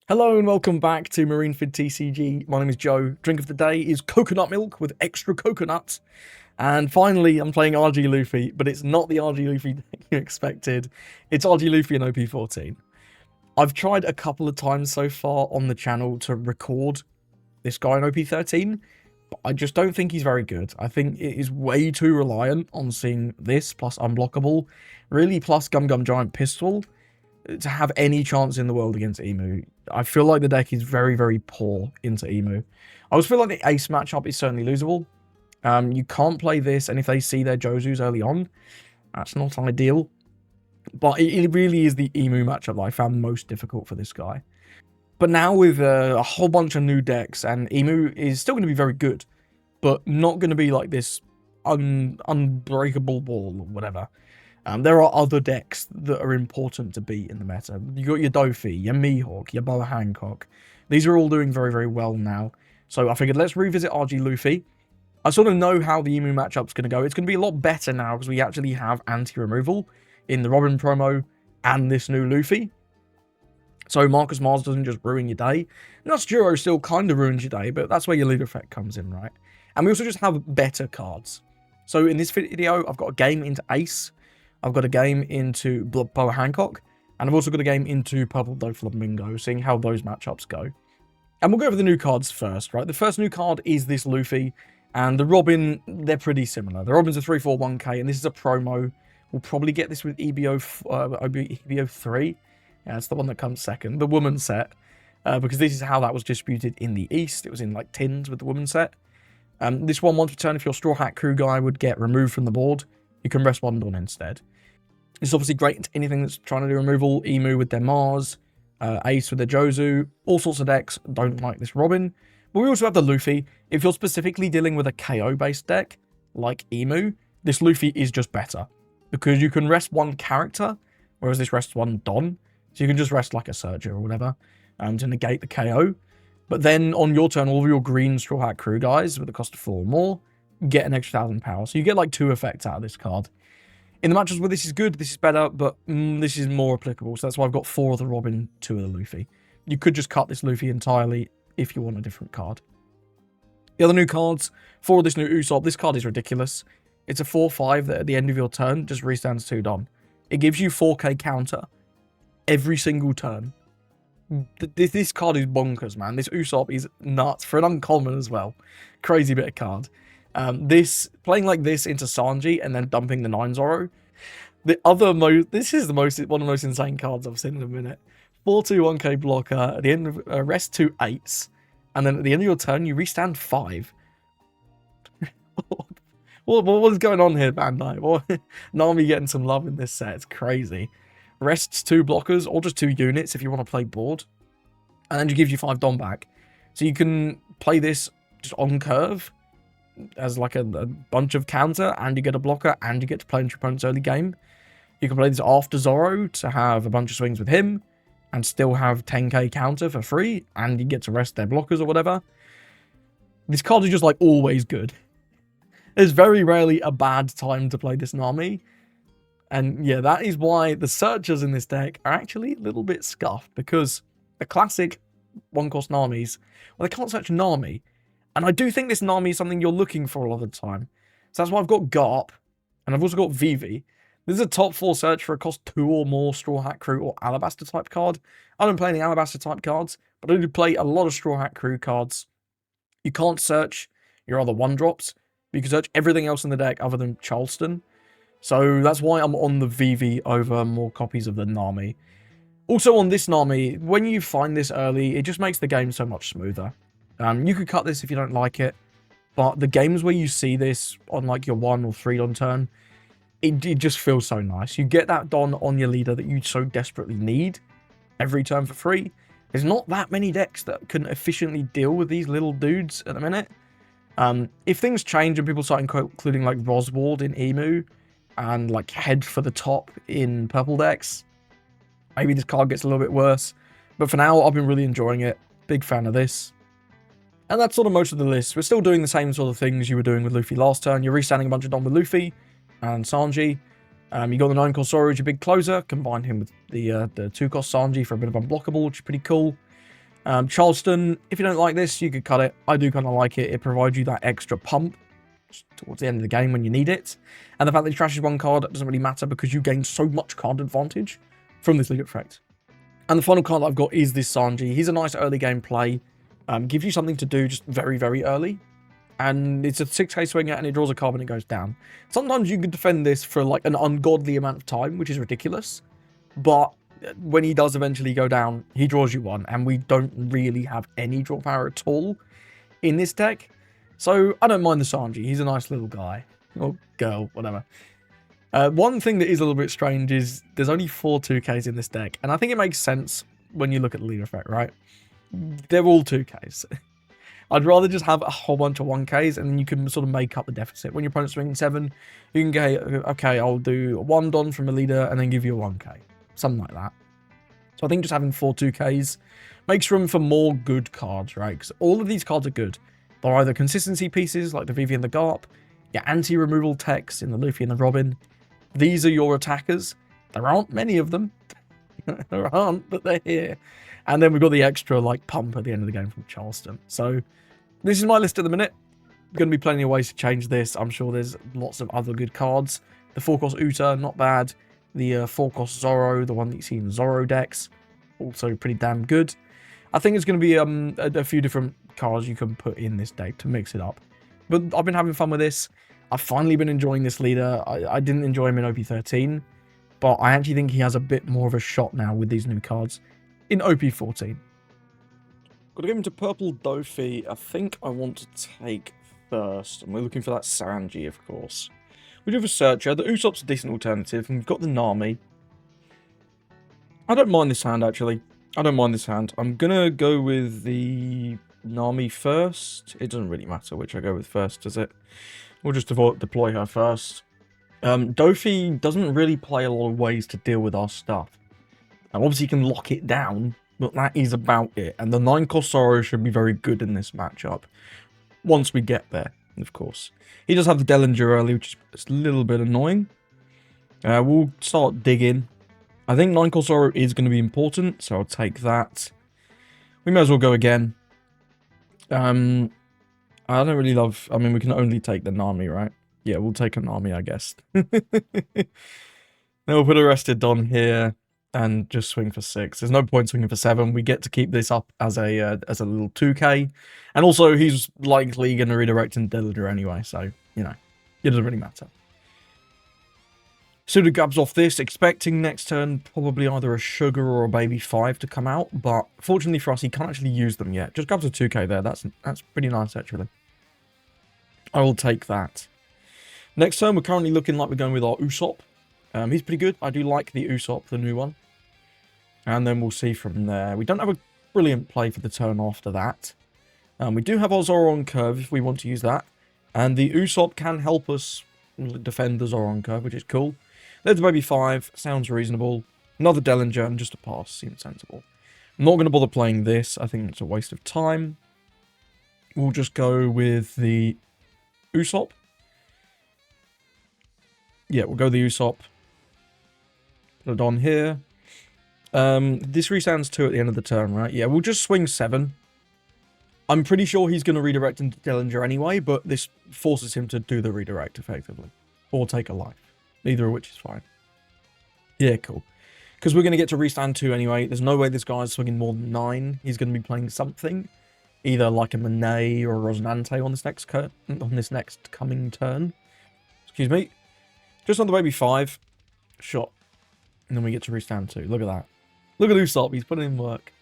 Hello and welcome back to Marineford TCG. My name is Joe. Drink of the day is coconut milk with extra coconut. And finally, I'm playing RG Luffy, but it's not the RG Luffy you expected. It's RG Luffy in OP14. I've tried a couple of times so far on the channel to record this guy in OP13, but I just don't think he's very good. I think it is way too reliant on seeing this plus Unblockable, really plus Gum Gum Giant Pistol, to have any chance in the world against Emu. I feel like the deck is very, very poor into Emu. I always feel like the Ace matchup is certainly losable. You can't play this, and if they see their Jozus early on, that's not ideal. But it really is the Emu matchup that I found most difficult for this guy. But now with a whole bunch of new decks, and Emu is still going to be very good, but not going to be like this unbreakable wall or whatever. There are other decks that are important to beat in the meta. You got your Doffy, your Mihawk, your Boa Hancock. These are all doing very, very well now. So I figured let's revisit RG Luffy. I sort of know how the Emu matchup's going to go. It's going to be a lot better now because we actually have anti-removal in the Robin promo and this new Luffy. So Marcus Mars doesn't just ruin your day. Nosturo still kind of ruins your day, but that's where your lead effect comes in, right? And we also just have better cards. So in this video, I've got a game into Ace. I've got a game into Boa Hancock, and I've also got a game into Purple Doflamingo, seeing how those matchups go. And we'll go over the new cards first, right? The first new card is this Luffy, and the Robin, they're pretty similar. The Robin's a 341k, and this is a promo. We'll probably get this with EBO 3. Yeah, it's the one that comes second, the woman set, because this is how that was distributed in the East. It was in, like, tins with the woman set. This one, once per turn, if your Straw Hat Crew guy would get removed from the board, you can respond on instead. It's obviously great into anything that's trying to do removal. Emu with their Mars, Ace with their Jozu. All sorts of decks don't like this Robin. But we also have the Luffy. If you're specifically dealing with a KO-based deck, like Emu, this Luffy is just better. Because you can rest one character, whereas this rests one Don. So you can just rest like a Searcher or whatever to negate the KO. But then on your turn, all of your green Straw Hat Crew guys with the cost of 4 or more get an extra 1,000 power. So you get like 2 effects out of this card. In the matches where this is good, this is better, but this is more applicable. So that's why I've got 4 of the Robin, 2 of the Luffy. You could just cut this Luffy entirely if you want a different card. The other new cards, 4 of this new Usopp. This card is ridiculous. It's a 4/5 that at the end of your turn just restands 2 Don. It gives you 4k counter every single turn. This card is bonkers, man. This Usopp is nuts for an uncommon as well. Crazy bit of card. Playing like this into Sanji and then dumping the 9 Zoro. This is one of the most insane cards I've seen in a minute. 4/2 1k blocker at the end of rest 2 8s, and then at the end of your turn you restand 5. What is going on here, Bandai? Nami getting some love in this set. It's crazy. Rests 2 blockers or just 2 units if you want to play board, and then it gives you 5 Dom back. So you can play this just on curve as like a bunch of counter, and you get a blocker, and you get to play into your opponent's early game. You can play this after Zoro to have a bunch of swings with him, and still have 10k counter for free, and you get to rest their blockers or whatever. This card is just like always good. There's very rarely a bad time to play this Nami. And yeah, that is why the searchers in this deck are actually a little bit scuffed, because the classic 1-cost Namis, well, they can't search Nami. And I do think this Nami is something you're looking for a lot of the time. So that's why I've got Garp, and I've also got Vivi. This is a top 4 search for a cost 2 or more Straw Hat Crew or Alabaster type card. I don't play any Alabaster type cards, but I do play a lot of Straw Hat Crew cards. You can't search your other 1-drops, but you can search everything else in the deck other than Charleston. So that's why I'm on the Vivi over more copies of the Nami. Also on this Nami, when you find this early, it just makes the game so much smoother. You could cut this if you don't like it, but the games where you see this on like your 1 or 3 Don turn, it just feels so nice. You get that Don on your leader that you so desperately need every turn for free. There's not that many decks that can efficiently deal with these little dudes at the minute. If things change and people start including like Roswald in Emu, and like head for the top in purple decks, maybe this card gets a little bit worse. But for now, I've been really enjoying it. Big fan of this. And that's sort of most of the list. We're still doing the same sort of things you were doing with Luffy last turn. You're restanding a bunch of Don with Luffy and Sanji. You got the 9-cost Zoro as your big closer. Combine him with the 2-cost Sanji for a bit of unblockable, which is pretty cool. Charleston, if you don't like this, you could cut it. I do kind of like it. It provides you that extra pump towards the end of the game when you need it. And the fact that he trashes one card doesn't really matter because you gain so much card advantage from this leader effect. And the final card I've got is this Sanji. He's a nice early game play. Gives you something to do just very, very early. And it's a 6k swinger and it draws a card when it goes down. Sometimes you can defend this for like an ungodly amount of time, which is ridiculous. But when he does eventually go down, he draws you one. And we don't really have any draw power at all in this deck. So I don't mind the Sanji. He's a nice little guy. Or girl, whatever. One thing that is a little bit strange is there's only 4 2Ks in this deck. And I think it makes sense when you look at the leader effect, right? They're all 2Ks. I'd rather just have a whole bunch of 1Ks and then you can sort of make up the deficit. When your opponent's swinging 7, you can go, okay, I'll do 1 Don from a leader and then give you a 1K. Something like that. So I think just having 4 2Ks makes room for more good cards, right? Because all of these cards are good. They're either consistency pieces like the Vivi and the Garp, your anti-removal techs in the Luffy and the Robin. These are your attackers. There aren't many of them. There aren't, but they're here. And then we've got the extra like pump at the end of the game from Charleston. So this is my list at the minute. Going to be plenty of ways to change this. I'm sure there's lots of other good cards. The 4-cost Uta, not bad. The 4-cost Zoro, the one that you see in Zoro decks, also pretty damn good. I think it's going to be a few different cards you can put in this deck to mix it up. But I've been having fun with this. I've finally been enjoying this leader. I didn't enjoy him in OP13, but I actually think he has a bit more of a shot now with these new cards in OP14. Got to give him to Purple Doffy. I think I want to take first, and we're looking for that Sanji, of course. We do have a Searcher. The Usopp's a decent alternative, and we've got the Nami. I don't mind this hand, actually. I don't mind this hand. I'm going to go with the Nami first. It doesn't really matter which I go with first, does it? We'll just deploy her first. Doffy doesn't really play a lot of ways to deal with our stuff. Now, obviously, you can lock it down, but that is about it. And the 9-cost Zoro should be very good in this matchup. Once we get there, of course. He does have the Dellinger early, which is a little bit annoying. We'll start digging. I think 9-cost Zoro is going to be important, so I'll take that. We may as well go again. I don't really love... I mean, we can only take the Nami, right? Yeah, we'll take a Nami, I guess. Then we'll put Arrested Don here and just swing for 6. There's no point swinging for 7. We get to keep this up as a little 2K. And also, he's likely going to redirect into Dillinger anyway, so, you know, it doesn't really matter. Suda grabs off this, expecting next turn probably either a Sugar or a Baby 5 to come out, but fortunately for us, he can't actually use them yet. Just grabs a 2K there. That's pretty nice, actually. I will take that. Next turn, we're currently looking like we're going with our Usopp. He's pretty good. I do like the Usopp, the new one. And then we'll see from there. We don't have a brilliant play for the turn after that. We do have our Zoro on curve if we want to use that. And the Usopp can help us defend the Zoro on curve, which is cool. There's the Baby 5. Sounds reasonable. Another Dellinger and just a pass. Seems sensible. I'm not going to bother playing this. I think it's a waste of time. We'll just go with the Usopp. Yeah, we'll go the Usopp. Put it on here. This resounds 2 at the end of the turn, right? Yeah, we'll just swing 7. I'm pretty sure he's going to redirect into Dellinger anyway, but this forces him to do the redirect effectively. Or take a life. Neither of which is fine. Yeah, cool. Because we're going to get to restand 2 anyway. There's no way this guy's swinging more than 9. He's going to be playing something. Either like a Monet or a Rosinante on this next coming turn. Excuse me. Just on the Baby 5. Shot. And then we get to restand 2. Look at that. Look at Usopp. He's putting in work.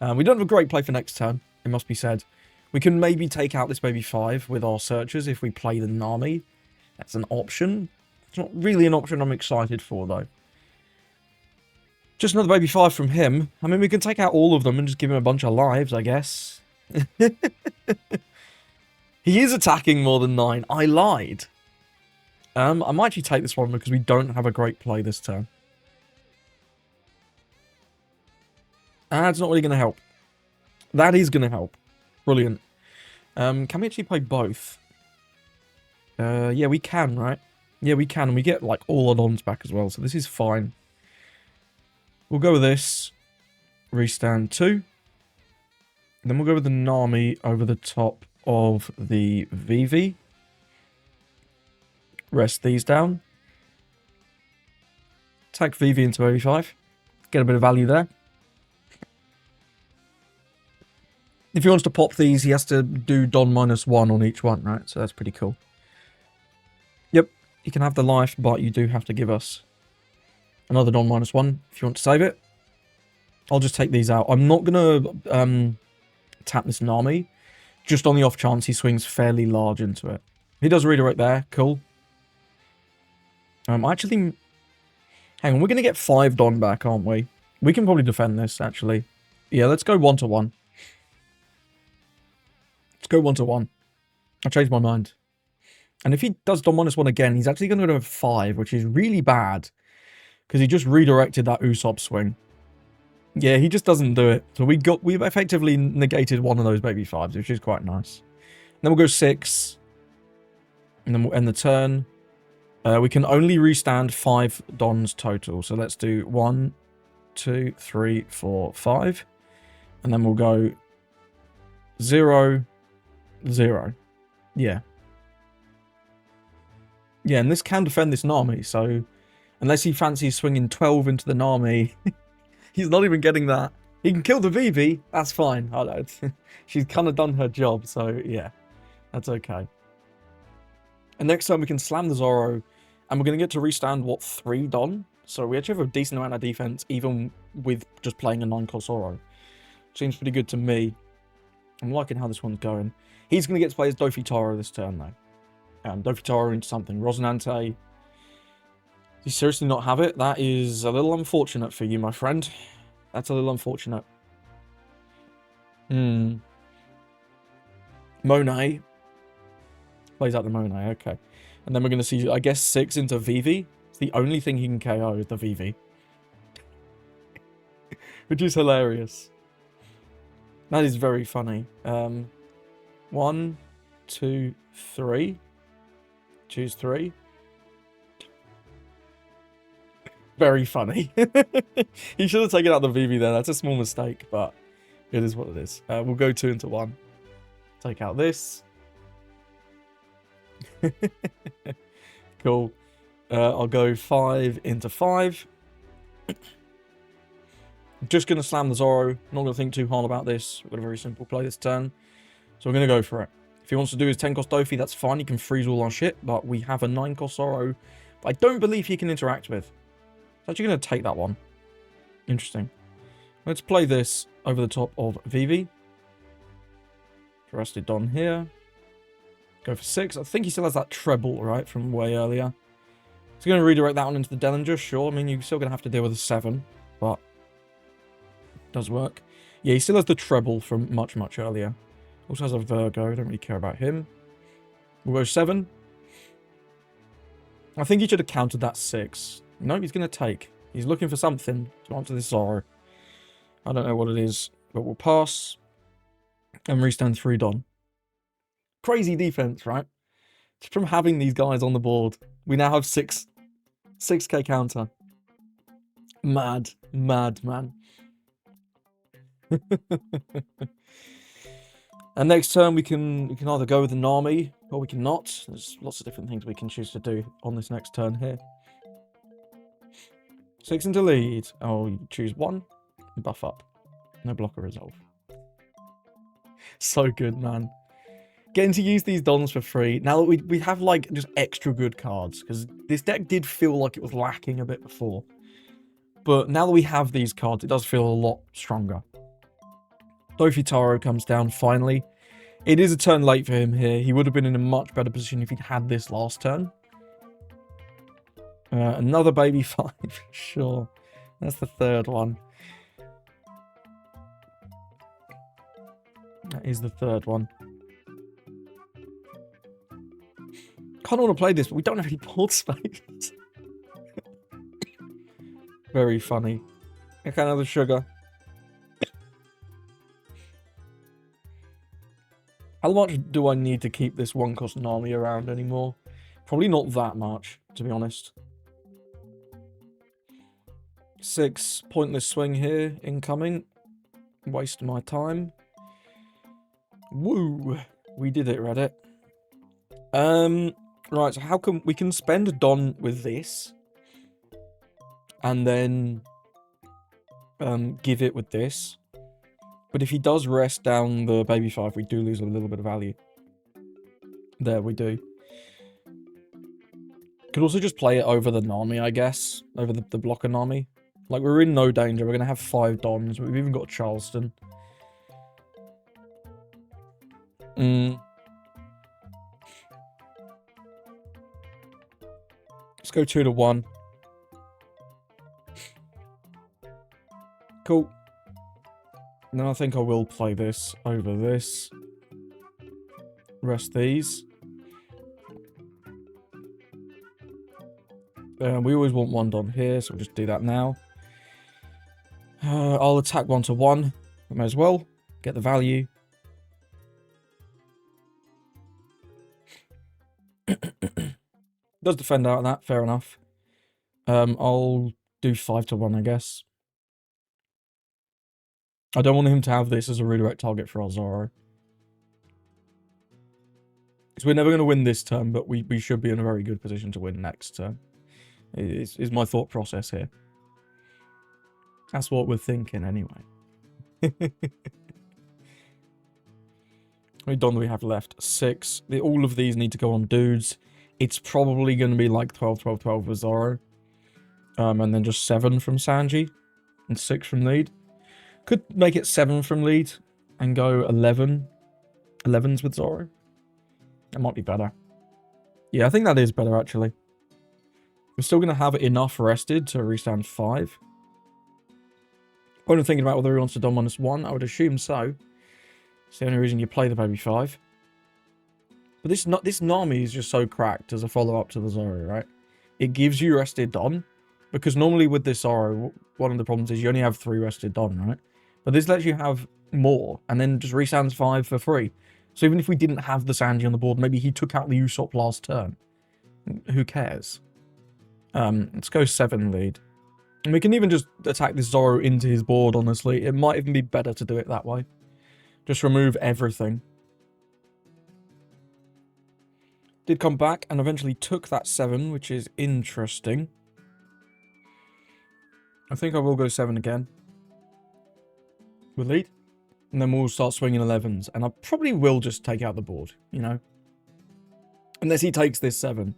We don't have a great play for next turn, it must be said. We can maybe take out this Baby 5 with our searchers if we play the Nami. That's an option. It's not really an option I'm excited for, though. Just another Baby 5 from him. I mean, we can take out all of them and just give him a bunch of lives, I guess. He is attacking more than 9. I lied. I might actually take this one because we don't have a great play this turn. That's not really going to help. That is going to help. Brilliant. Can we actually play both? Yeah, we can, right? Yeah, we can. And we get, like, all our dons back as well. So this is fine. We'll go with this. Restand 2. Then we'll go with the Nami over the top of the Vivi. Rest these down. Tag Vivi into OP5. Get a bit of value there. If he wants to pop these, he has to do Don -1 on each one, right? So that's pretty cool. Yep, you can have the life, but you do have to give us another Don -1 if you want to save it. I'll just take these out. I'm not going to tap this Nami, just on the off chance he swings fairly large into it. He does redirect there. Cool. Actually, hang on. We're going to get 5 Don back, aren't we? We can probably defend this, actually. Yeah, let's go 1-1. Let's go 1-1. I changed my mind. And if he does Don -1 again, he's actually going to go 5, which is really bad. Because he just redirected that Usopp swing. Yeah, he just doesn't do it. So we've effectively negated one of those baby 5s, which is quite nice. And then we'll go 6. And then we'll end the turn. We can only restand 5 Dons total. So let's do 1, 2, 3, 4, 5. And then we'll go 0, 0. Yeah. Yeah, and this can defend this Nami, so unless he fancies swinging 12 into the Nami, he's not even getting that. He can kill the Vivi, that's fine. I know. She's kind of done her job, so yeah, that's okay. And next time we can slam the Zoro, and we're going to get to restand, what, 3 Don? So we actually have a decent amount of defense, even with just playing a 9-cost Zoro. Seems pretty good to me. I'm liking how this one's going. He's going to get to play as Doffy Taro this turn, though. Doffy Taro into something. Rosinante. Does he seriously not have it? That is a little unfortunate for you, my friend. That's a little unfortunate. Monet. Plays out the Monet, okay. And then we're going to see, I guess, 6 into Vivi. It's the only thing he can KO is the Vivi. Which is hilarious. That is very funny. 1, 2, 3. Choose 3. Very funny. He should have taken out the Vivi there. That's a small mistake, but it is what it is. We'll go 2 into 1. Take out this. Cool. I'll go 5 into 5. Just going to slam the Zoro. Not going to think too hard about this. We've got a very simple play this turn. So we're going to go for it. If he wants to do his 10-cost Doffy, that's fine. He can freeze all our shit. But we have a 9-cost Zoro. But I don't believe he can interact with. So actually going to take that one. Interesting. Let's play this over the top of Vivi. Rested Don here. Go for 6. I think he still has that treble, right, from way earlier. He's going to redirect that one into the Dellinger, sure. I mean, you're still going to have to deal with a 7, but it does work. Yeah, he still has the treble from much, much earlier. Also has a Virgo. Don't really care about him. We'll go 7. I think he should have countered that 6. No, he's going to take. He's looking for something to answer this Zoro. I don't know what it is, but we'll pass. And restand 3 Don. Crazy defense, right? Just from having these guys on the board, we now have 6k counter. Mad, mad, man. And next turn we can either go with the Nami or we can not. There's lots of different things we can choose to do on this next turn here. 6 into lead. Oh, you choose 1. Buff up. No blocker resolve. So good, man. Getting to use these Dons for free. Now that we have, like, just extra good cards. Because this deck did feel like it was lacking a bit before. But now that we have these cards, it does feel a lot stronger. Doffy Taro comes down finally. It is a turn late for him here. He would have been in a much better position if he'd had this last turn. Another baby 5. Sure. That's the 3rd one. That is the 3rd one. Kind of want to play this, but we don't have any board space. Very funny. Okay, another sugar. How much do I need to keep this 1-cost Nami around anymore? Probably not that much, to be honest. 6 pointless swing here, incoming. Waste my time. Woo! We did it, Reddit. Right, so how can we can spend Don with this and then give it with this. But if he does rest down the baby 5, we do lose a little bit of value. There, we do. Could also just play it over the Nami, I guess. Over the blocker Nami. Like, we're in no danger. We're going to have 5 Dons. We've even got Charleston. Let's go 2 to 1. Cool. Then I think I will play this over this. Rest these. We always want 1 Don here, so we'll just do that now. I'll attack 1 to 1. I may as well. Get the value. Does defend out of that, fair enough. I'll do 5 to 1, I guess. I don't want him to have this as a redirect target for our Zoro. Because we're never going to win this turn, but we should be in a very good position to win next turn. Is my thought process here. That's what we're thinking, anyway. How many Don do we have left? 6. All of these need to go on dudes. It's probably going to be like 12, 12, 12 with Zoro. And then just 7 from Sanji. And 6 from lead. Could make it 7 from lead. And go 11. 11s with Zoro. That might be better. Yeah, I think that is better, actually. We're still going to have enough rested to restand 5. I'm thinking about whether he wants to Don -1. I would assume so. It's the only reason you play the baby 5. But this Nami is just so cracked as a follow-up to the Zoro, right? It gives you rested Don. Because normally with this Zoro, one of the problems is you only have 3 rested Don, right? But this lets you have more. And then just restands 5 for free. So even if we didn't have the Sanji on the board, maybe he took out the Usopp last turn. Who cares? Let's go 7 lead. And we can even just attack this Zoro into his board, honestly. It might even be better to do it that way. Just remove everything. Did come back and eventually took that 7, which is interesting. I think I will go 7 again. With lead. And then we'll start swinging 11s. And I probably will just take out the board, you know. Unless he takes this 7.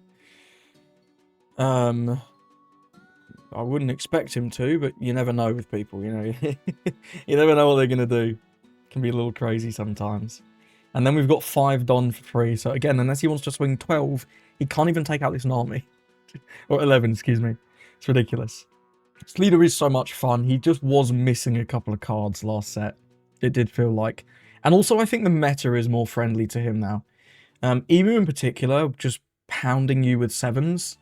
I wouldn't expect him to, but you never know with people, you know. You never know what they're going to do. It can be a little crazy sometimes. And then we've got 5 Don for free. So again, unless he wants to swing 12, he can't even take out this Nami. Or 11, excuse me. It's ridiculous. This leader is so much fun. He just was missing a couple of cards last set. It did feel like. And also, I think the meta is more friendly to him now. Emu in particular, just pounding you with 7s.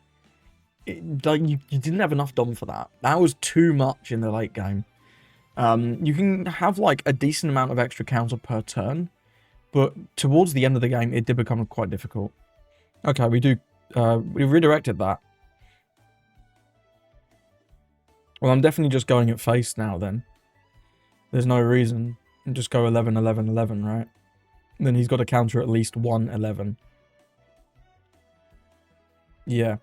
You didn't have enough Dom for that. That was too much in the late game. You can have like a decent amount of extra counter per turn, but towards the end of the game, it did become quite difficult. Okay, we redirected that. Well, I'm definitely just going at face now then. There's no reason. Just go 11, 11, 11, right? And then he's got to counter at least 1 11. Yeah.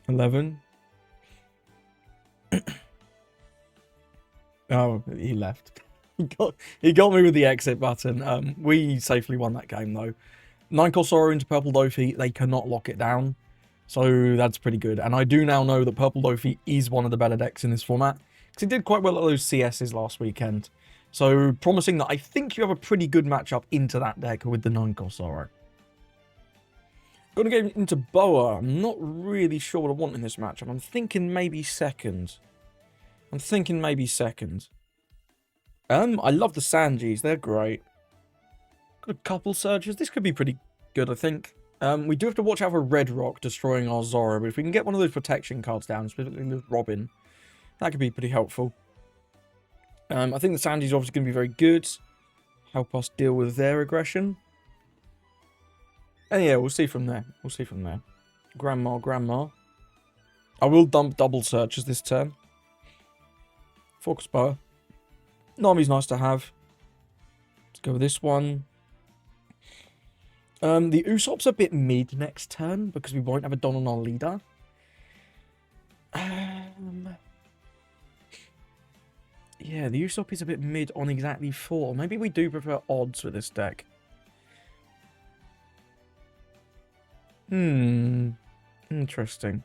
11. Oh, he left. He got me with the exit button. We safely won that game, though. 9-cost Zoro into Purple Doffy. They cannot lock it down. So that's pretty good. And I do now know that Purple Doffy is one of the better decks in this format. Because it did quite well at those CSs last weekend. So promising that I think you have a pretty good matchup into that deck with the 9-cost Zoro. Going to get into Boa. I'm not really sure what I want in this matchup. I'm thinking maybe second. I love the Sanjis. They're great. Got a couple Surges. This could be pretty good, I think. We do have to watch out for Red Rock destroying our Zoro. But if we can get one of those protection cards down, specifically with Robin, that could be pretty helpful. I think the Sanjis are obviously going to be very good. Help us deal with their aggression. And yeah, we'll see from there. Grandma. I will dump double searches this turn. Focus Boa. Nami's nice to have. Let's go with this one. The Usopp's a bit mid next turn because we won't have a Don on our leader. Yeah, the Usopp is a bit mid on exactly 4. Maybe we do prefer odds with this deck. Interesting.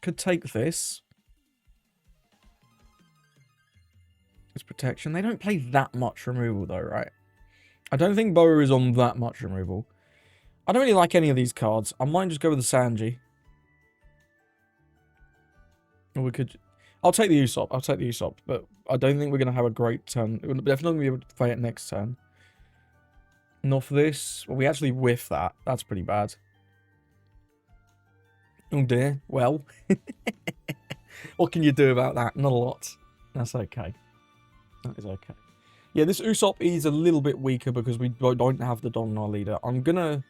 Could take this. It's protection. They don't play that much removal though, right? I don't think Boa is on that much removal. I don't really like any of these cards. I might just go with the Sanji. Or we could... I'll take the Usopp. I'll take the Usopp. But I don't think we're going to have a great turn. We'll definitely be able to play it next turn. Not for this. Well, we actually whiff that. That's pretty bad. Oh dear. Well. What can you do about that? Not a lot. That's okay. That is okay. Yeah, this Usopp is a little bit weaker because we don't have the Don in our leader. I'm gonna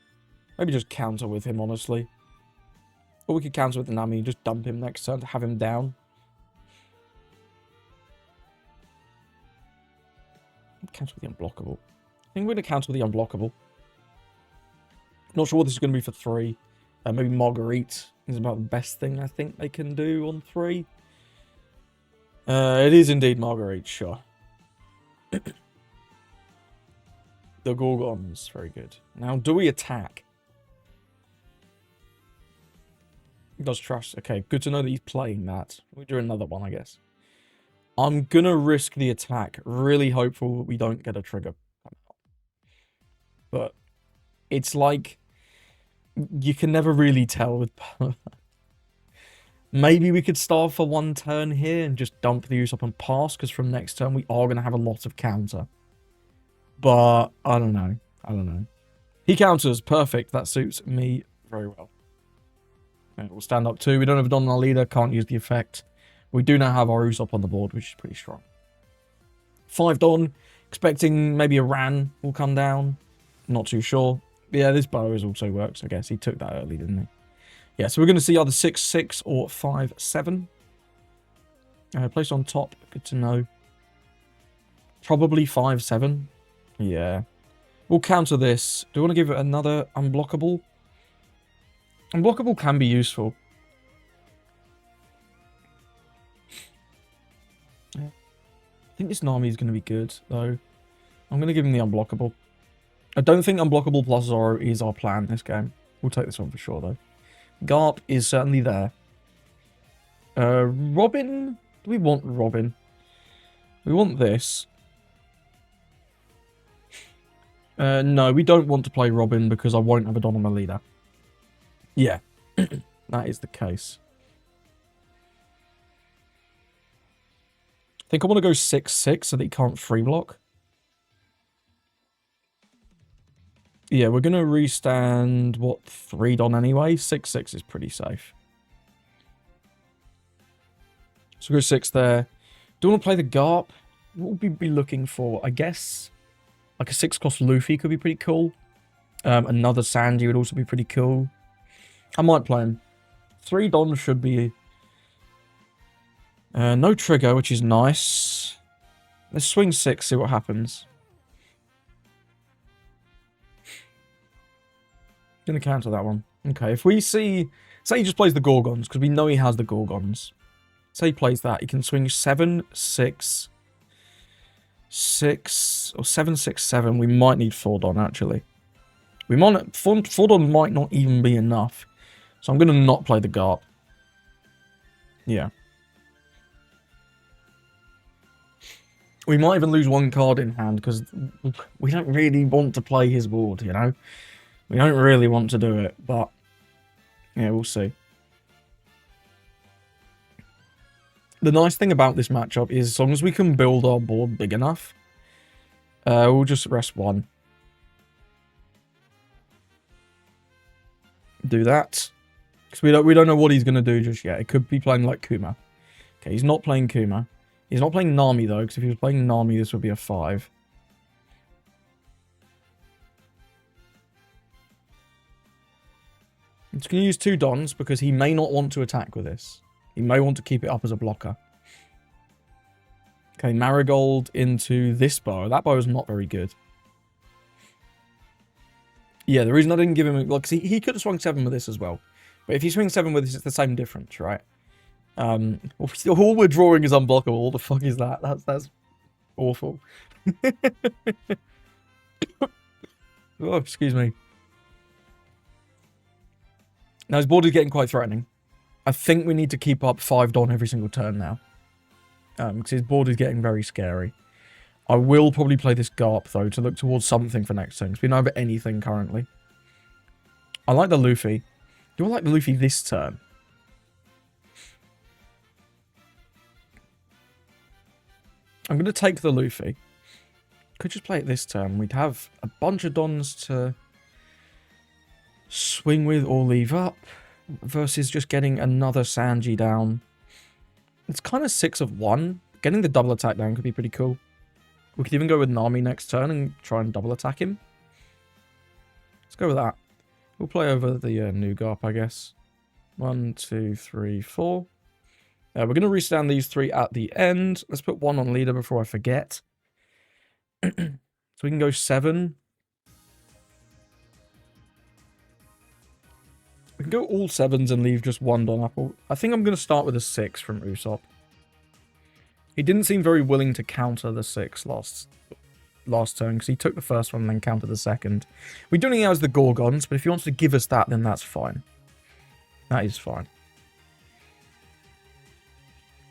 maybe just counter with him, honestly. Or we could counter with the Nami and just dump him next turn to have him down. Counter with the unblockable. I think we're going to counter with the unblockable. Not sure what this is going to be for 3. Maybe Marguerite is about the best thing I think they can do on 3. It is indeed Marguerite, sure. The Gorgons, very good. Now, do we attack? He does trust. Okay, good to know that he's playing that. We'll do another one, I guess. I'm gonna risk the attack. Really hopeful we don't get a trigger. But it's like you can never really tell with maybe we could start for one turn here and just dump the Usopp and pass, because from next turn we are gonna have a lot of counter. But I don't know. I don't know. He counters. Perfect. That suits me very well. Okay, we'll stand up 2. We don't have a Don on our leader. Can't use the effect. We do now have our Usopp on the board, which is pretty strong. 5 Don. Expecting maybe a Ran will come down. Not too sure. Yeah, this Boa also works, I guess. He took that early, didn't he? Yeah, so we're going to see either 6-6 or 5-7. Placed on top. Good to know. Probably 5-7. Yeah. We'll counter this. Do we want to give it another unblockable? Unblockable can be useful. I think this Nami is going to be good, though. I'm going to give him the unblockable. I don't think unblockable plus Zoro is our plan this game. We'll take this one for sure, though. Garp is certainly there. Robin? Do we want Robin? We want this. No, we don't want to play Robin because I won't have a Don on my leader. Yeah, that is the case. I think I want to go 6-6 so that he can't free block. Yeah, we're going to restand, what, 3 Don anyway? 6-6 is pretty safe. So go 6 there. Do you want to play the Garp? What would we be looking for? I guess like a 6-cost Luffy could be pretty cool. Another Sandy would also be pretty cool. I might play him. 3 Don should be... no trigger, which is nice. Let's swing 6, see what happens. Gonna cancel that one. Okay, if we see... Say he just plays the Gorgons, because we know he has the Gorgons. Say he plays that, he can swing 7, 6... 6 or 7, 6, 7. We might need 4 Don actually. We might 4 Don might not even be enough. So I'm gonna not play the Garp. Yeah. We might even lose 1 card in hand because we don't really want to play his board, you know? We don't really want to do it, but yeah, we'll see. The nice thing about this matchup is as long as we can build our board big enough, we'll just rest 1. Do that. Because we don't know what he's going to do just yet. It could be playing like Kuma. Okay, he's not playing Kuma. He's not playing Nami though, because if he was playing Nami, this would be a 5. I'm just going to use 2 Dons because he may not want to attack with this. He may want to keep it up as a blocker. Okay, Marigold into this bow. That bow is not very good. Yeah, the reason I didn't give him... Like, he could have swung 7 with this as well. But if he swings 7 with this, it's the same difference, right? All we're drawing is unblockable. What the fuck is that? That's awful. Oh, excuse me. Now, his board is getting quite threatening. I think we need to keep up 5 Don every single turn now. Because his board is getting very scary. I will probably play this Garp, though, to look towards something for next turn. Because we don't have anything currently. I like the Luffy. Do I like the Luffy this turn? I'm going to take the Luffy. Could just play it this turn. We'd have a bunch of Dons to swing with or leave up. Versus just getting another Sanji down. It's kind of 6 of 1. Getting the double attack down could be pretty cool. We could even go with Nami next turn and try and double attack him. Let's go with that. We'll play over the new Garp, I guess. 1, 2, 3, 4. We're going to restand these 3 at the end. Let's put 1 on leader before I forget. So we can go 7. We can go all 7s and leave just 1 Don Apple. I think I'm going to start with a 6 from Usopp. He didn't seem very willing to counter the 6 last turn, because he took the first one and then countered the second. We don't think he has the Gorgons, but if he wants to give us that, then that's fine. That is fine.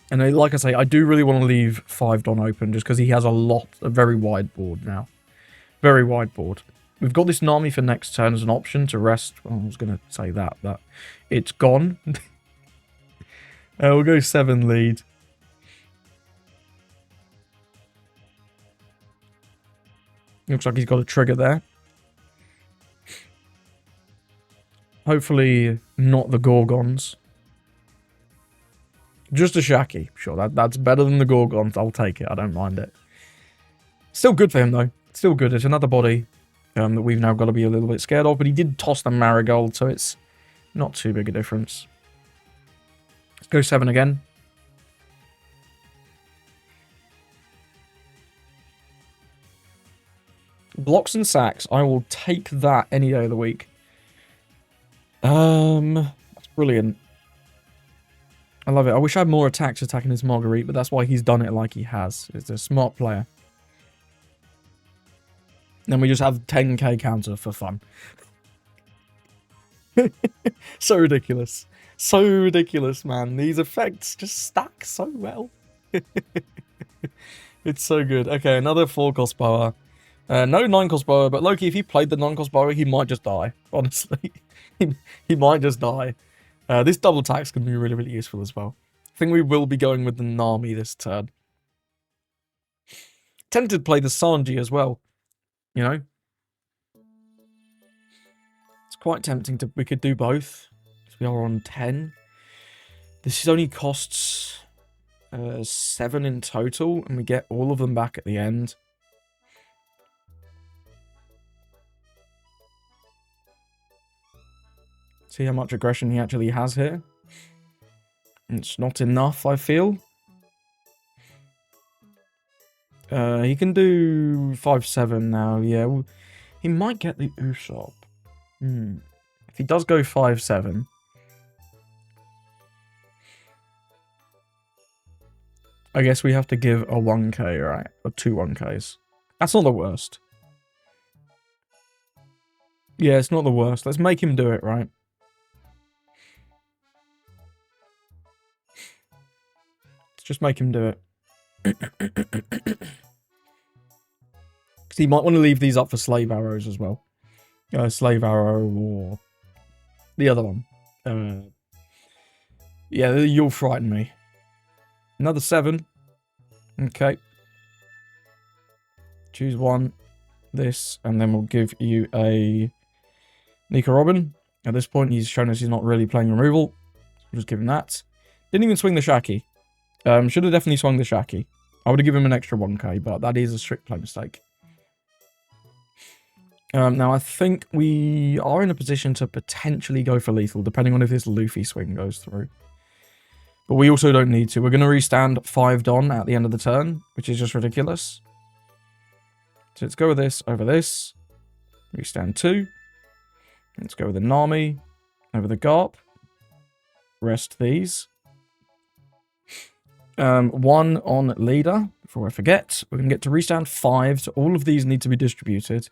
And like I say, I do really want to leave 5 Don open, just because he has a very wide board now. Very wide board. We've got this Nami for next turn as an option to rest. Well, I was going to say that, but it's gone. We'll go 7 lead. Looks like he's got a trigger there. Hopefully not the Gorgons. Just a Shaki. Sure, that's better than the Gorgons. I'll take it. I don't mind it. Still good for him, though. Still good. It's another body that we've now got to be a little bit scared of. But he did toss the Marigold, so it's not too big a difference. Let's go 7 again. Blocks and sacks. I will take that any day of the week. That's brilliant. I love it. I wish I had more attacks attacking his Marguerite, but that's why he's done it like he has. He's a smart player. Then we just have 10k counter for fun. So ridiculous. So ridiculous, man. These effects just stack so well. It's so good. Okay, another 4-cost Boa. No 9-cost Boa, but Loki, if he played the 9-cost Boa, he might just die. Honestly. he might just die. This double attack's going to be really, really useful as well. I think we will be going with the Nami this turn. Tempted to play the Sanji as well. You know? It's quite tempting to... We could do both. We are on 10. This only costs 7 in total, and we get all of them back at the end. See how much aggression he actually has here. It's not enough, I feel. He can do 5-7 now, yeah. Well, he might get the Usopp. If he does go 5-7... I guess we have to give a 1k, right? Or 2 1ks. That's not the worst. Yeah, it's not the worst. Let's make him do it, right? Let's just make him do it. Because he might want to leave these up for slave arrows as well. Slave arrow or the other one. Yeah, you'll frighten me. Another 7. Okay. Choose one. This. And then we'll give you a Nika Robin. At this point, he's shown us he's not really playing removal. We'll just give him that. Didn't even swing the Shaki. Should have definitely swung the Shaki. I would have given him an extra 1k, but that is a strict play mistake. Now, I think we are in a position to potentially go for lethal, depending on if this Luffy swing goes through. But we also don't need to. We're going to restand 5 Don at the end of the turn, which is just ridiculous. So let's go with this over this. Restand 2. Let's go with the Nami over the Garp. Rest these. 1 on leader. Before I forget, we're going to get to restand 5. So all of these need to be distributed.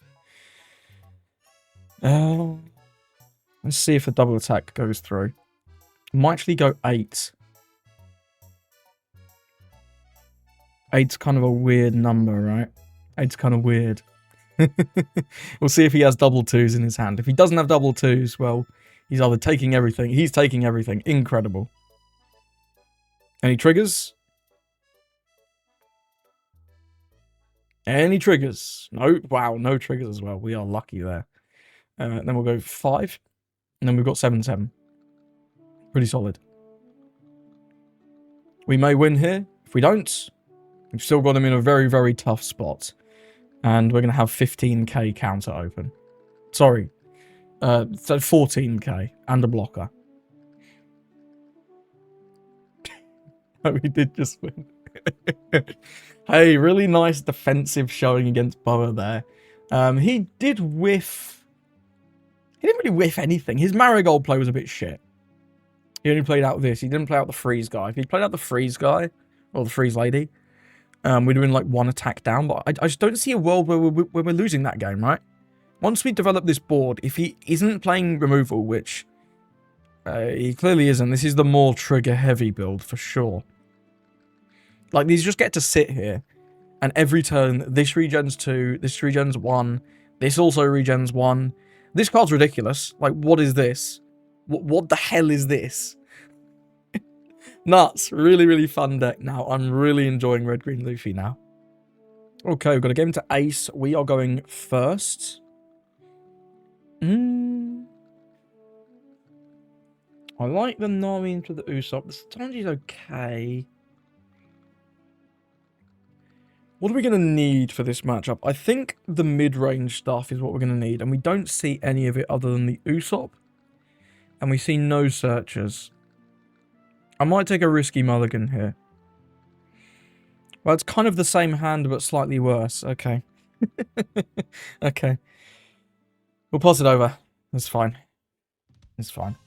Let's see if the double attack goes through. Might actually go 8. 8's kind of a weird number, right? 8's kind of weird. We'll see if he has double 2s in his hand. If he doesn't have double 2s, well, he's either taking everything. He's taking everything. Incredible. Any triggers? Any triggers? No. Wow, no triggers as well. We are lucky there. Then we'll go 5. And then we've got 7-7. Pretty solid. We may win here. If we don't, we've still got him in a very, very tough spot. And we're going to have 15k counter open. Sorry. So 14k and a blocker. We did just win. Hey, really nice defensive showing against Boa there. He did whiff. He didn't really whiff anything. His Marigold play was a bit shit. He only played out this. He didn't play out the freeze guy. If he played out the freeze guy, or the freeze lady, we'd win like 1 attack down. But I just don't see a world where we're losing that game, right? Once we develop this board, if he isn't playing removal, which he clearly isn't, this is the more trigger-heavy build for sure. Like, these just get to sit here, and every turn, this regens 2, this regens 1, this also regens 1. This card's ridiculous. Like, what is this? What the hell is this? Nuts. Really, really fun deck now. I'm really enjoying Red Green Luffy now. Okay, we've got a game to ace. We are going first. I like the Nami into the Usopp. The strategy's okay. What are we going to need for this matchup? I think the mid-range stuff is what we're going to need. And we don't see any of it other than the Usopp. And we see no searchers. I might take a risky mulligan here. Well, it's kind of the same hand, but slightly worse. Okay. Okay. We'll pass it over. It's fine. It's fine.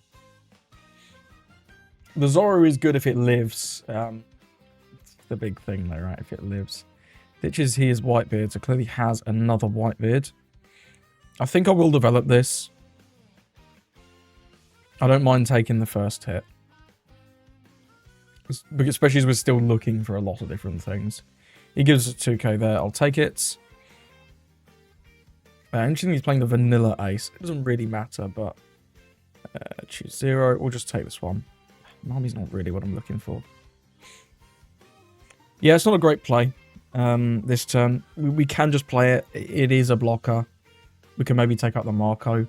The Zoro is good if it lives. It's the big thing though, right? If it lives. Ditches he is Whitebeard, so clearly has another Whitebeard. I think I will develop this. I don't mind taking the first hit. Especially as we're still looking for a lot of different things. He gives us 2k there. I'll take it. Interesting he's playing the vanilla ace. It doesn't really matter, but... choose 0. We'll just take this one. Nami's not really what I'm looking for. Yeah, it's not a great play. This turn. We can just play it. It is a blocker. We can maybe take out the Marco.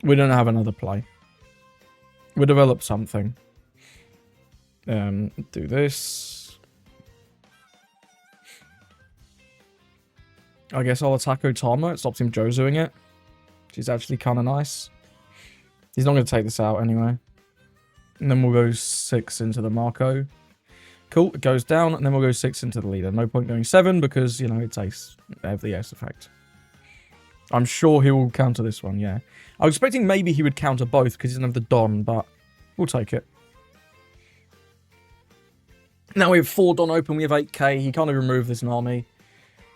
We don't have another play. We'll develop something. Do this. I guess I'll attack Otama. It stops him Jozuing it. Which is actually kind of nice. He's not going to take this out anyway. And then we'll go 6 into the Marco. Cool, it goes down, and then we'll go 6 into the leader. No point going 7 because, you know, it's ace. They have the ace effect. I'm sure he will counter this one, yeah. I was expecting maybe he would counter both because he doesn't have the Don, but we'll take it. Now we have 4 Don open, we have 8k. He can't even remove this Nami,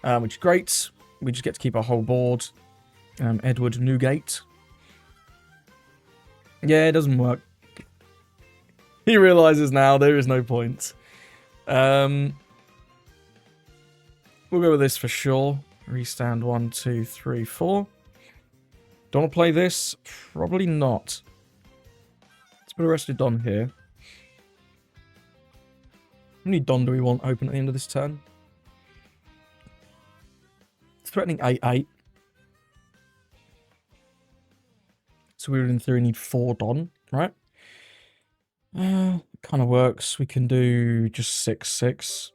which is great. We just get to keep our whole board. Edward Newgate. Yeah, it doesn't work. He realizes now there is no point. We'll go with this for sure. Restand 1, 2, 3, 4. Don't want to play this? Probably not. Let's put a rested Don here. How many Don do we want open at the end of this turn? It's threatening 8-8. So we would in theory need 4 Don, right? Kind of works. We can do just 6-6.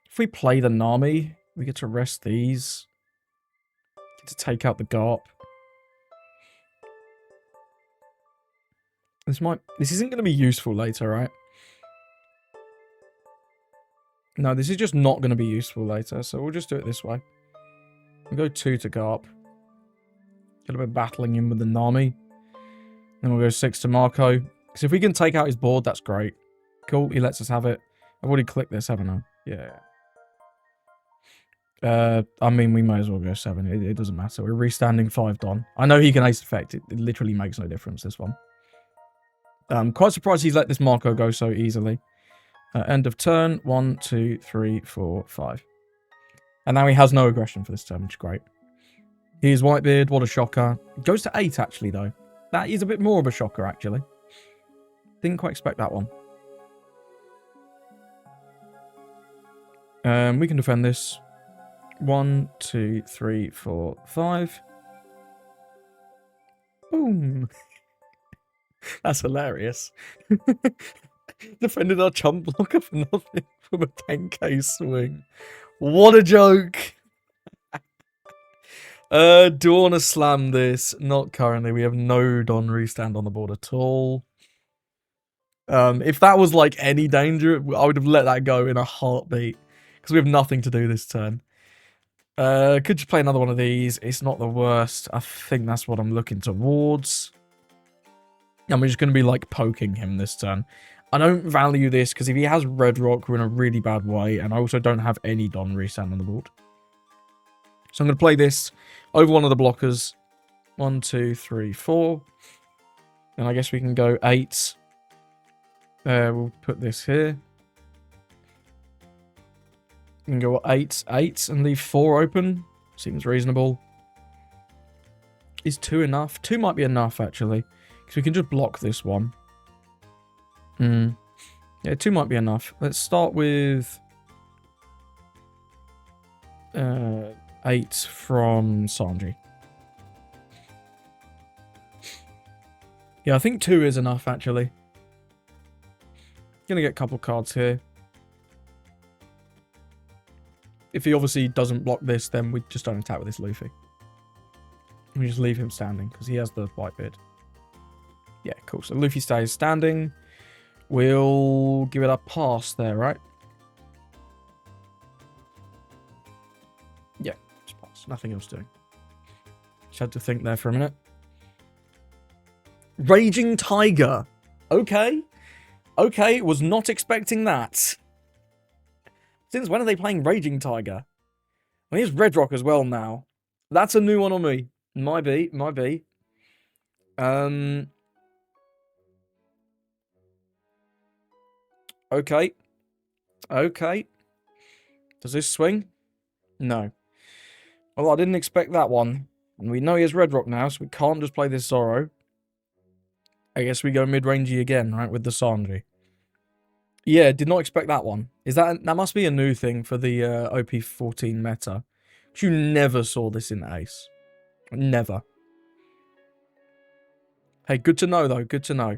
If we play the Nami, we get to rest these. Get to take out the Garp. This isn't going to be useful later, right? No, this is just not going to be useful later, so we'll just do it this way. We'll go 2 to Garp. Get a bit battling him with the Nami. Then we'll go 6 to Marco. Because if we can take out his board, that's great. Cool, he lets us have it. I've already clicked this, haven't I? Yeah. I mean, we may as well go 7. It doesn't matter. We're restanding 5 Don. I know he can ace effect. It literally makes no difference, this one. Quite surprised he's let this Marco go so easily. End of turn. 1, 2, 3, 4, 5. And now he has no aggression for this turn, which is great. Here's Whitebeard. What a shocker. It goes to 8, actually, though. That is a bit more of a shocker, actually. Didn't quite expect that one. We can defend this. 1, 2, 3, 4, 5. Boom. That's hilarious. Defended our chump blocker for nothing from a 10k swing. What a joke. Do I want to slam this? Not currently. We have no Don restand on the board at all. If that was like any danger, I would have let that go in a heartbeat. Because we have nothing to do this turn. Could just play another one of these. It's not the worst. I think that's what I'm looking towards. And we're just going to be like poking him this turn. I don't value this because if he has Red Rock, we're in a really bad way. And I also don't have any Don restand on the board. So I'm going to play this over one of the blockers. 1, 2, 3, 4. And I guess we can go 8. We'll put this here. We can go 8, 8, and leave 4 open. Seems reasonable. Is 2 enough? 2 might be enough, actually. Because we can just block this one. Yeah, 2 might be enough. Let's start with 8 from Sanji. Yeah, I think 2 is enough, actually. Gonna get a couple cards here. If he obviously doesn't block this, then we just don't attack with this Luffy. We just leave him standing, because he has the Whitebeard. Yeah, cool. So Luffy stays standing. We'll give it a pass there, right? Yeah, just pass. Nothing else doing. Just had to think there for a minute. Raging Tiger. Okay. Okay, was not expecting that. Since when are they playing Raging Tiger? Well, here's Red Rock as well now. That's a new one on me. Might be, might be. Okay. Okay. Does this swing? No. Well, I didn't expect that one. And we know he has Red Rock now, so we can't just play this Zoro. I guess we go mid-rangey again, right, with the Sanji. Yeah, did not expect that one. That must be a new thing for the OP14 meta. You never saw this in Ace. Never. Hey, good to know, though. Good to know.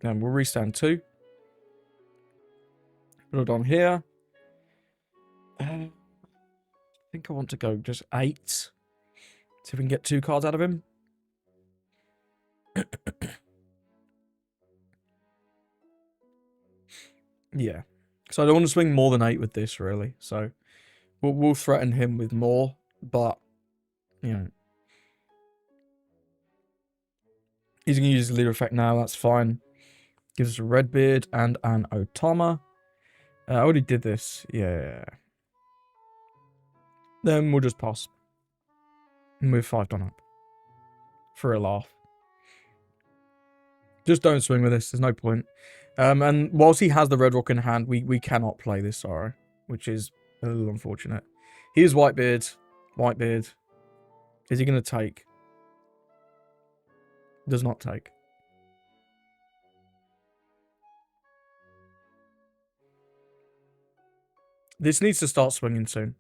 And we'll restand 2. Put it on here. I think I want to go just 8. See if we can get 2 cards out of him. Yeah. So I don't want to swing more than 8 with this, really. So we'll threaten him with more, but, you know. He's going to use his leader effect now. That's fine. Gives us a Redbeard and an Otama. I already did this. Yeah. Then we'll just pass. And move 5 Don up. For a laugh. Just don't swing with this. There's no point. And whilst he has the Red Rock in hand, we cannot play this Zoro, which is a little unfortunate. Here's Whitebeard. Whitebeard. Is he going to take? Does not take. This needs to start swinging soon.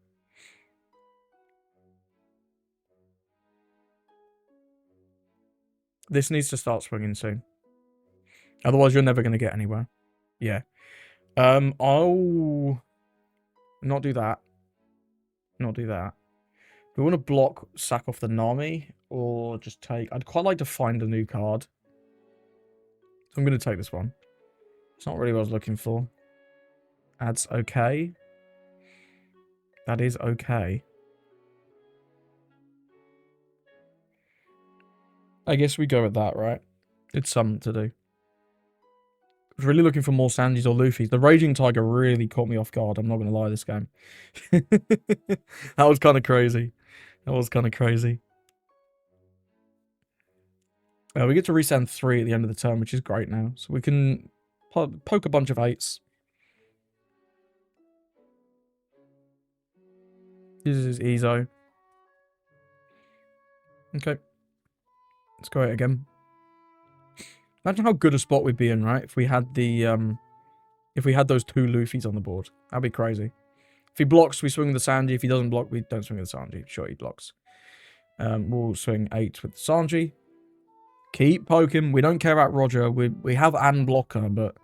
This needs to start swinging soon. Otherwise, you're never going to get anywhere. Yeah. I'll not do that. Not do that. We want to block, sack off the Nami, or just take... I'd quite like to find a new card. I'm going to take this one. It's not really what I was looking for. Adds okay. That is okay. I guess we go with that, right? It's something to do. I was really looking for more Sanjis or Luffys. The Raging Tiger really caught me off guard. I'm not going to lie, this game. That was kind of crazy. That was kind of crazy. We get to restand 3 at the end of the turn, which is great now. So we can poke a bunch of 8s. This is Ezo. Okay. Let's go it again. Imagine how good a spot we'd be in, right? If we had the if we had those 2 Luffys on the board. That'd be crazy. If he blocks, we swing with the Sanji. If he doesn't block, we don't swing with the Sanji. Sure, he blocks. We'll swing 8 with the Sanji. Keep poking. We don't care about Roger. We have an blocker, but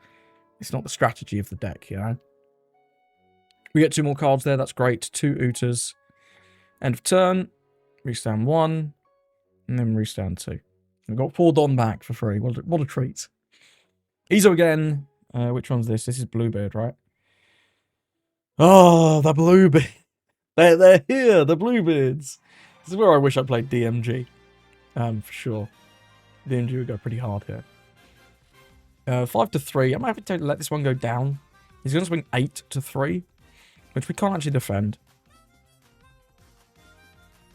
it's not the strategy of the deck, you know? We get 2 more cards there. That's great. 2 Utas. End of turn. Restand 1. And then restand 2. We've got 4 Don back for free. What a treat. Ezo again. Which one's this? This is Bluebeard, right? Oh, the Bluebeard. They're here, the Bluebeards. This is where I wish I played DMG. For sure. DMG would go pretty hard here. 5 to 3. I might have to let this one go down. He's going to swing 8 to 3, which we can't actually defend.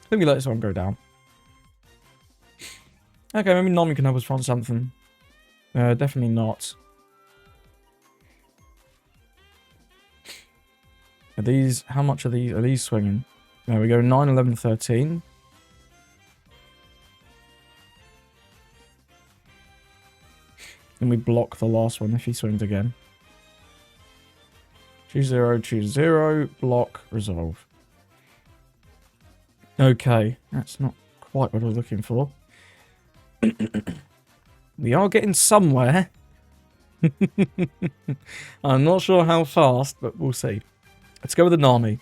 I think we let this one go down. Okay, maybe Nami can help us find something. Definitely not. Are these... How much are these swinging? There we go. 9, 11, 13. And we block the last one if he swings again. Choose 0, block, resolve. Okay, that's not quite what I was looking for. We are getting somewhere. I'm not sure how fast, but we'll see. Let's go with the Nami.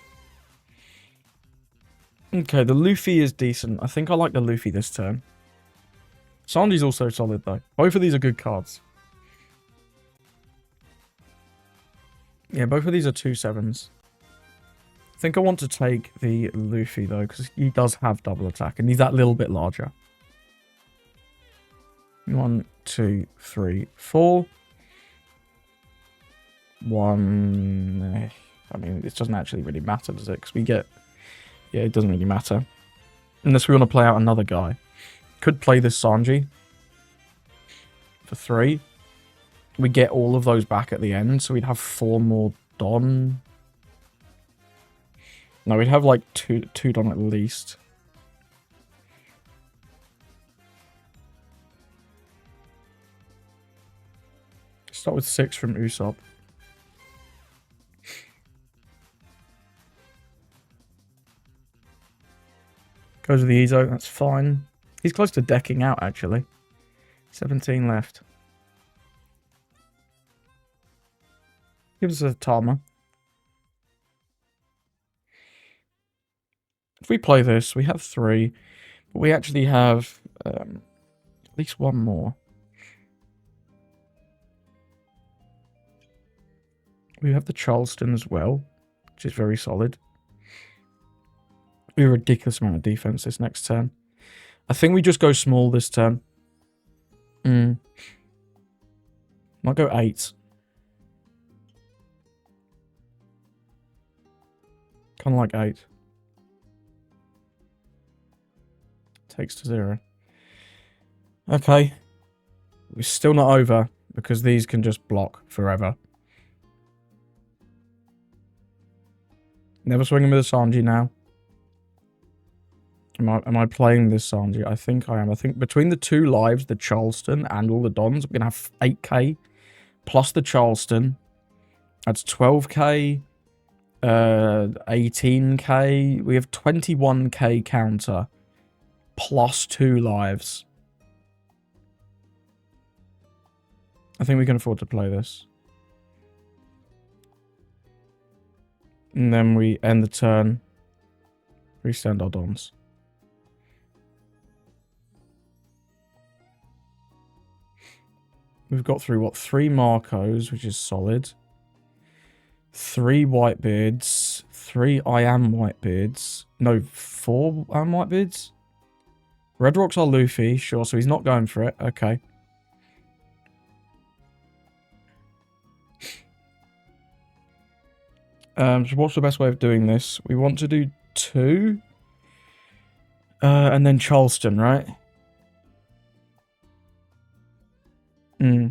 Okay, the Luffy is decent. I think I like the Luffy this turn. Sanji's also solid, though. Both of these are good cards. Yeah, both of these are 2/7s. I think I want to take the Luffy, though, because he does have double attack, and he's that little bit larger. 1, 2, 3, 4. 1... I mean, it doesn't actually really matter, does it? Because we get... Yeah, it doesn't really matter. Unless we want to play out another guy. Could play this Sanji. For 3. We get all of those back at the end, so we'd have 4 more Don. No, we'd have like 2 Don at least. Start with 6 from Usopp. Goes with the Ezo, that's fine. He's close to decking out, actually. 17 left. Gives us a Tama. If we play this, we have 3. But we actually have at least 1 more. We have the Charleston as well, which is very solid. We have a ridiculous amount of defense this next turn. I think we just go small this turn. Might go 8. Kind of like 8. Takes to 0. Okay. We're still not over, because these can just block forever. Never swinging with a Sanji now. Am I playing this Sanji? I think I am. I think between the 2 lives, the Charleston, and all the Dons, we're going to have 8k. Plus the Charleston. That's 12k. 18k. We have 21k counter. Plus 2 lives. I think we can afford to play this. And then we end the turn. Restand our Dons. we've got through, what, 3 Marcos, which is solid. 3 Whitebeards. 3 I am Whitebeards. No, 4 I am Whitebeards. Red Rocks are Luffy, sure, so he's not going for it. Okay. So what's the best way of doing this? We want to do 2. And then Charleston, right? Hmm.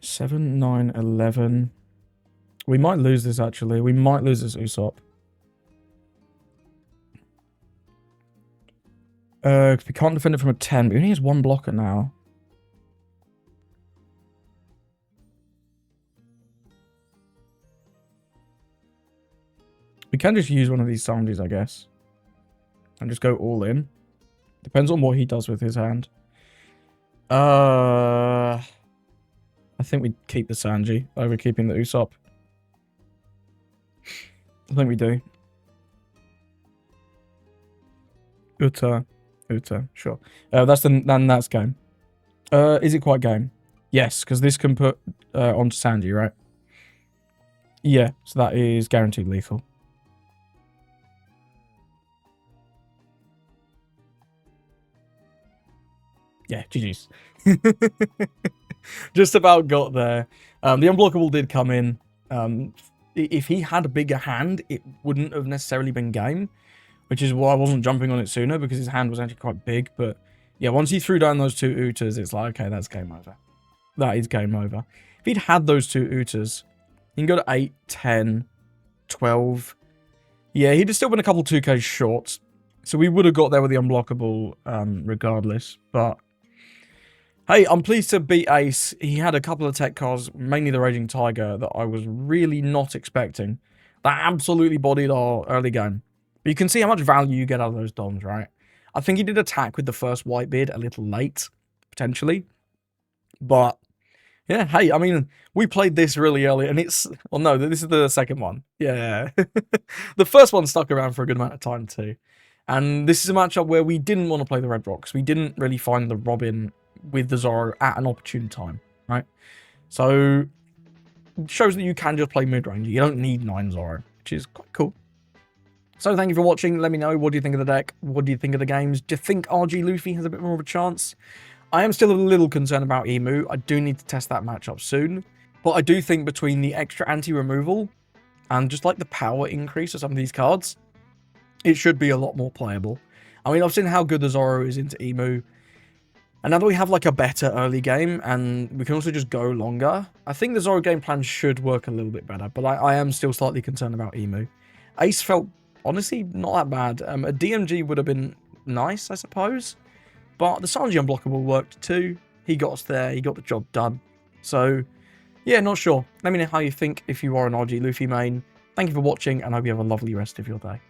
Seven, 9, 11. We might lose this, actually. We might lose this Usopp. Cause we can't defend it from a 10, but we only has 1 blocker now. We can just use one of these Sanjis, I guess. And just go all in. Depends on what he does with his hand. I think we keep the Sanji over keeping the Usopp. I think we do. Uta, sure. Then that's game. Is it quite game? Yes, because this can put onto Sanji, right? Yeah, so that is guaranteed lethal. Yeah, GG's. Just about got there. The unblockable did come in. If he had a bigger hand, it wouldn't have necessarily been game, which is why I wasn't jumping on it sooner, because his hand was actually quite big. But yeah, once he threw down those 2 Utas, it's like, okay, that's game over. That is game over. If he'd had those 2 Utas, he can go to 8, 10, 12. Yeah, he'd have still been a couple 2Ks short. So we would have got there with the unblockable regardless. But hey, I'm pleased to beat Ace. He had a couple of tech cards, mainly the Raging Tiger, that I was really not expecting. That absolutely bodied our early game. But you can see how much value you get out of those Dons, right? I think he did attack with the first Whitebeard a little late, potentially. But yeah, hey, I mean, we played this really early, and it's... Well, no, this is the second one. Yeah. The first one stuck around for a good amount of time, too. And this is a matchup where we didn't want to play the Red Rocks. We didn't really find the Robin with the Zoro at an opportune time, right? So, it shows that you can just play mid-range. You don't need 9 Zoro, which is quite cool. So, thank you for watching. Let me know, what do you think of the deck? What do you think of the games? Do you think RG Luffy has a bit more of a chance? I am still a little concerned about Emu. I do need to test that matchup soon. But I do think between the extra anti-removal and just like the power increase of some of these cards, it should be a lot more playable. I mean, I've seen how good the Zoro is into Emu. And now that we have like a better early game and we can also just go longer, I think the Zoro game plan should work a little bit better. But I am still slightly concerned about Emu. Ace felt, honestly, not that bad. A DMG would have been nice, I suppose. But the Sanji unblockable worked too. He got us there. He got the job done. So, yeah, not sure. Let me know how you think if you are an RG Luffy main. Thank you for watching, and I hope you have a lovely rest of your day.